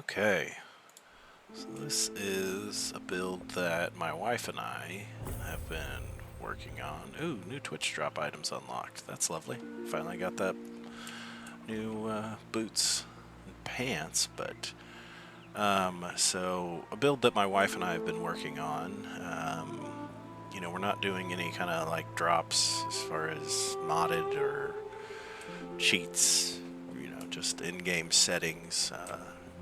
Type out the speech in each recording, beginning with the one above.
Okay, so this is a build that my wife and I have been working on. Ooh, new Twitch drop items unlocked. That's lovely. Finally got that new boots and pants, but so a build that my wife and I have been working on. We're not doing any kind of like drops as far as modded or cheats, just in-game settings.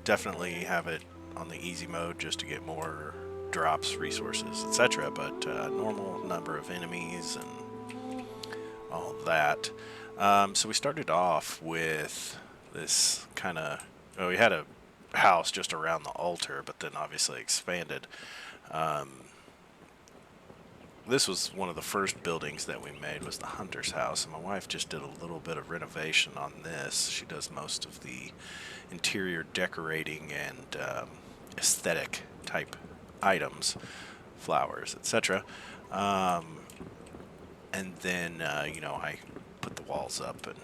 Definitely have it on the easy mode just to get more drops, resources, etc. But normal number of enemies and all that. So we started off with this kind of, well, we had a house just around the altar, but then obviously expanded. This was one of the first buildings that we made, was the hunter's house, and my wife just did a little bit of renovation on this. She does most of the interior decorating and aesthetic type items, flowers, etc. And then I put the walls up and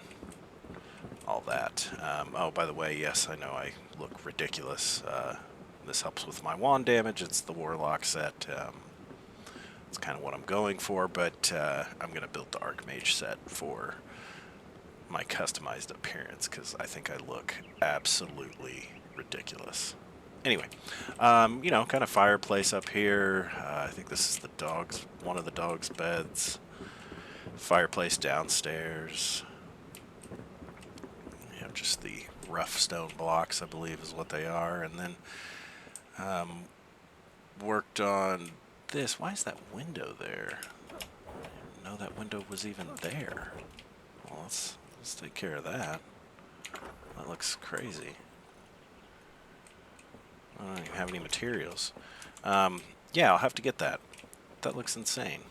all that. Oh, by the way, yes, I know I look ridiculous. This helps with my wand damage. It's the warlock set. It's kind of what I'm going for, but I'm going to build the Archmage set for my customized appearance because I think I look absolutely ridiculous. Anyway, kind of fireplace up here. I think this is one of the dog's beds. Fireplace downstairs. You have just the rough stone blocks, I believe is what they are. And then worked on this. Why is that window there? I didn't know that window was even there. Well, let's take care of that. That looks crazy. I don't even have any materials. Yeah, I'll have to get that. That looks insane.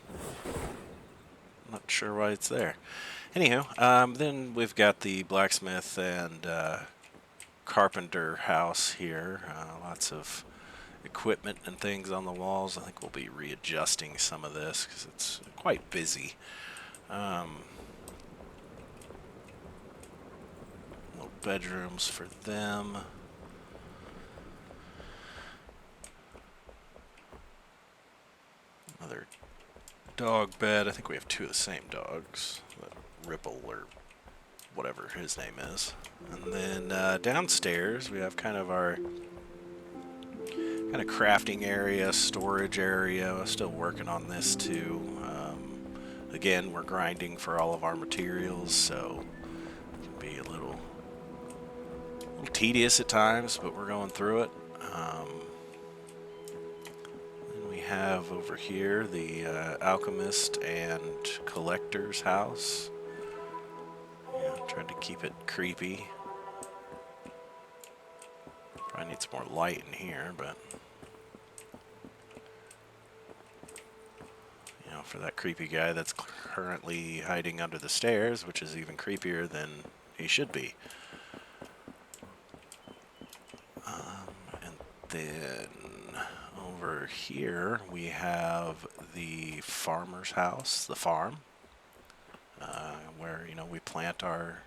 I'm not sure why it's there. Anywho, then we've got the blacksmith and carpenter house here. Lots of equipment and things on the walls. I think we'll be readjusting some of this because it's quite busy. Little bedrooms for them. Another dog bed. I think we have two of the same dogs. Ripple or whatever his name is. And then downstairs we have kind of our crafting area, storage area. I'm still working on this too. Again, we're grinding for all of our materials, so it can be a little tedious at times, but we're going through it. Then we have over here the alchemist and collector's house. Trying to keep it creepy. Probably need some more light in here, but for that creepy guy that's currently hiding under the stairs, which is even creepier than he should be. And then over here we have the farmer's house, the farm, where we plant our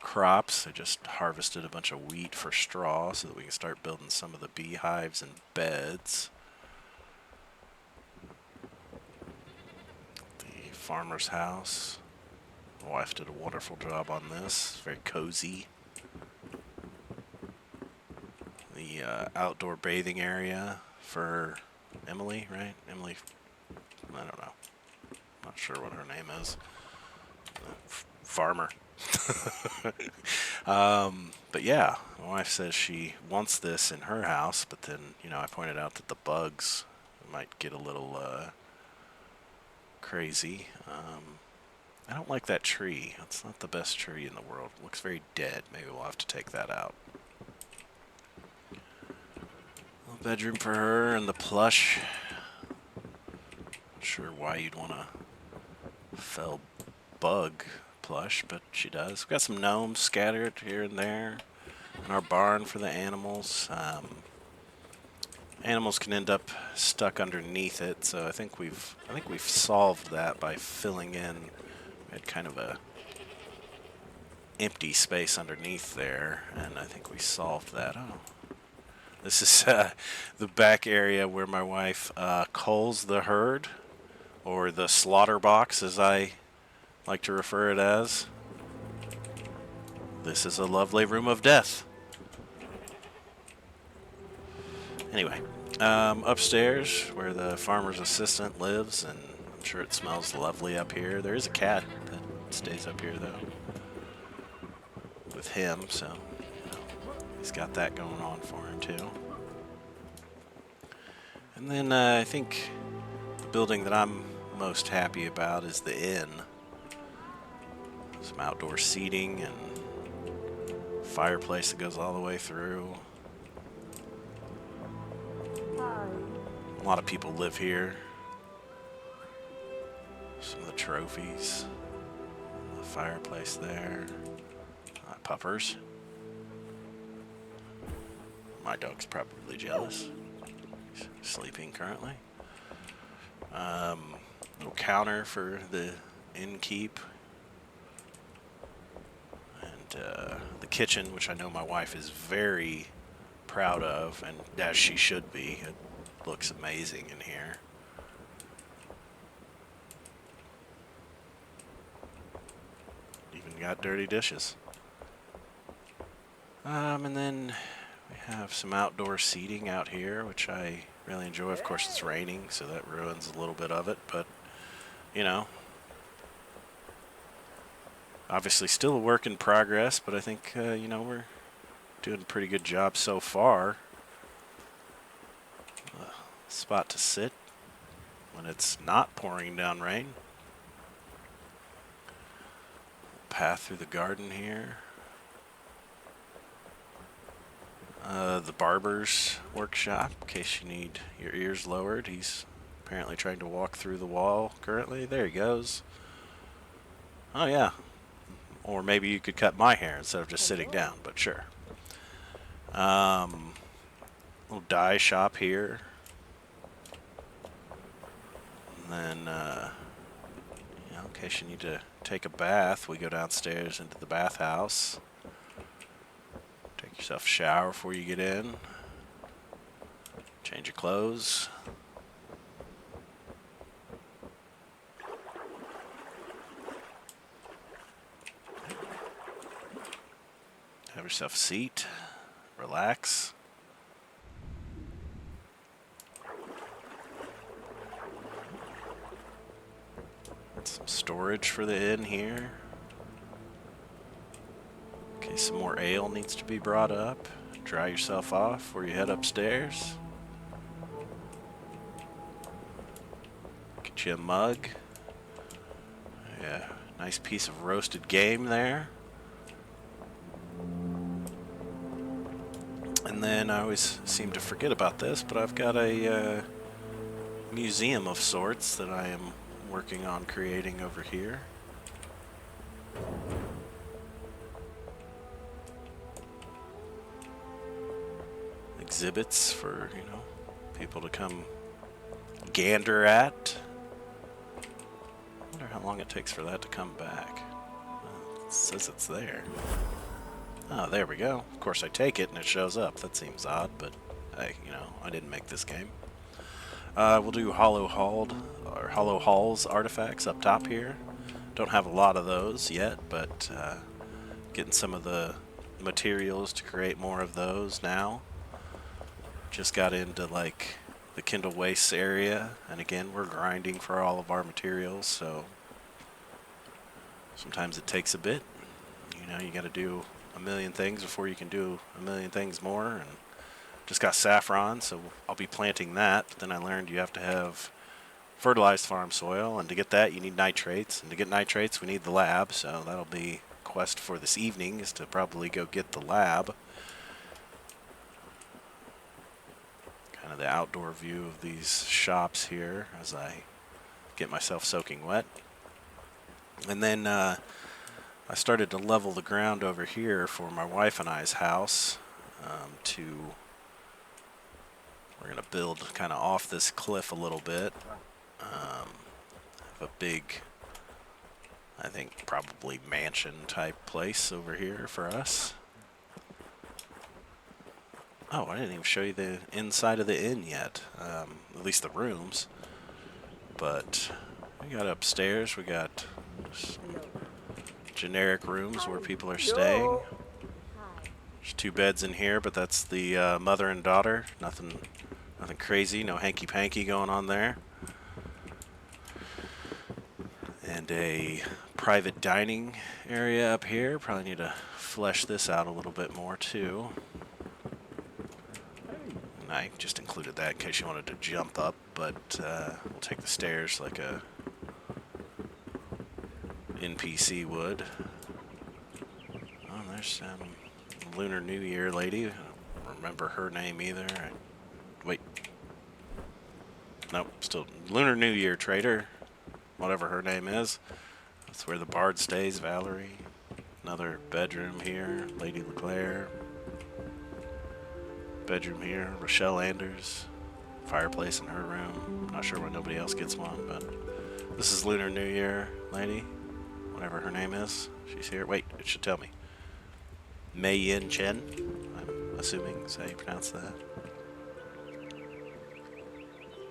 crops. I just harvested a bunch of wheat for straw so that we can start building some of the beehives and beds. The farmer's house. My wife did a wonderful job on this. Very cozy. The outdoor bathing area for Emily, right? Emily, I don't know. Not sure what her name is. Farmer. But yeah, my wife says she wants this in her house, but then, I pointed out that the bugs might get a little crazy. I don't like that tree. It's not the best tree in the world. It looks very dead. Maybe we'll have to take that out. Little bedroom for her and the plush. Not sure why you'd want a fell bug plush, but she does. We've got some gnomes scattered here and there in our barn for the animals. Animals can end up stuck underneath it, so I think we've solved that by filling in. We had kind of a empty space underneath there, and I think we solved that. Oh, This is the back area where my wife culls the herd, or the slaughter box as I like to refer it as. This is a lovely room of death. Anyway, upstairs where the farmer's assistant lives, and I'm sure it smells lovely up here. There is a cat that stays up here, though, with him, so you know, he's got that going on for him, too. And then I think the building that I'm most happy about is the inn. Some outdoor seating and fireplace that goes all the way through. A lot of people live here. Some of the trophies. The fireplace there. Puppers. My dog's probably jealous. He's sleeping currently. Little counter for the innkeep. And the kitchen, which I know my wife is very proud of, and as she should be. It looks amazing in here. Even got dirty dishes. And then we have some outdoor seating out here, which I really enjoy. Of course, it's raining, so that ruins a little bit of it, but, you know, obviously still a work in progress, but I think, you know, we're doing a pretty good job so far. Spot to sit when it's not pouring down rain. Path through the garden here. The barber's workshop, in case you need your ears lowered. He's apparently trying to walk through the wall currently. There he goes. Oh, yeah. Or maybe you could cut my hair instead of just sitting down, but sure. Little dye shop here. And then, you know, in case you need to take a bath, we go downstairs into the bathhouse. Take yourself a shower before you get in. Change your clothes. Have yourself a seat. Relax. Some storage for the inn here. Okay, some more ale needs to be brought up. Dry yourself off before you head upstairs. Get you a mug. Yeah, nice piece of roasted game there. And then I always seem to forget about this, but I've got a museum of sorts that I am working on creating over here. Exhibits for, you know, people to come gander at. I wonder how long it takes for that to come back. It says it's there. Oh, there we go. Of course I take it and it shows up. That seems odd, but hey, you know, I didn't make this game. We'll do Hollow Halls artifacts up top here. Don't have a lot of those yet, but getting some of the materials to create more of those now. Just got into like the Kindle Wastes area, and again we're grinding for all of our materials, so sometimes it takes a bit. You know, you got to do a million things before you can do a million things more. And just got saffron, so I'll be planting that. But then I learned you have to have fertilized farm soil, and to get that you need nitrates, and to get nitrates we need the lab, so that'll be a quest for this evening, is to probably go get the lab. Kind of the outdoor view of these shops here as I get myself soaking wet. And then I started to level the ground over here for my wife and I's house. We're going to build kind of off this cliff a little bit. Have a big, I think probably mansion type place over here for us. Oh, I didn't even show you the inside of the inn yet. At least the rooms. But we got upstairs. We got generic rooms where people are staying. There's 2 beds in here, but that's the mother and daughter. Nothing crazy. No hanky-panky going on there. And a private dining area up here. Probably need to flesh this out a little bit more too. And I just included that in case you wanted to jump up, but we'll take the stairs like a NPC would. Oh, there's Lunar New Year lady. I don't remember her name either. Wait. Nope, still Lunar New Year trader. Whatever her name is. That's where the bard stays, Valerie. Another bedroom here, Lady LeClaire. Bedroom here, Rochelle Anders. Fireplace in her room. Not sure why nobody else gets one, but this is Lunar New Year lady. Whatever her name is. She's here. Wait, it should tell me. Mei Yin Chen, I'm assuming is how you pronounce that.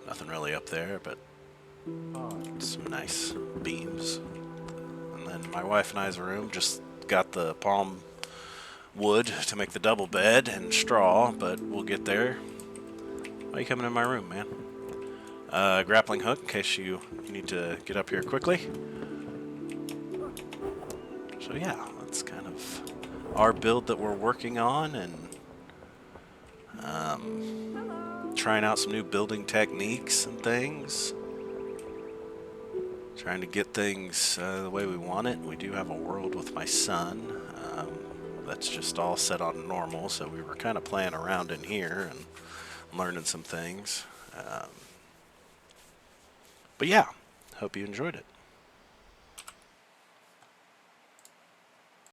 Nothing really up there, but some nice beams. And then my wife and I's room just got the palm wood to make the double bed and straw, but we'll get there. Why are you coming in my room, man? Grappling hook in case you need to get up here quickly. So yeah, that's kind of our build that we're working on, and trying out some new building techniques and things. Trying to get things the way we want it. We do have a world with my son. That's just all set on normal, so we were kind of playing around in here and learning some things. But yeah, hope you enjoyed it.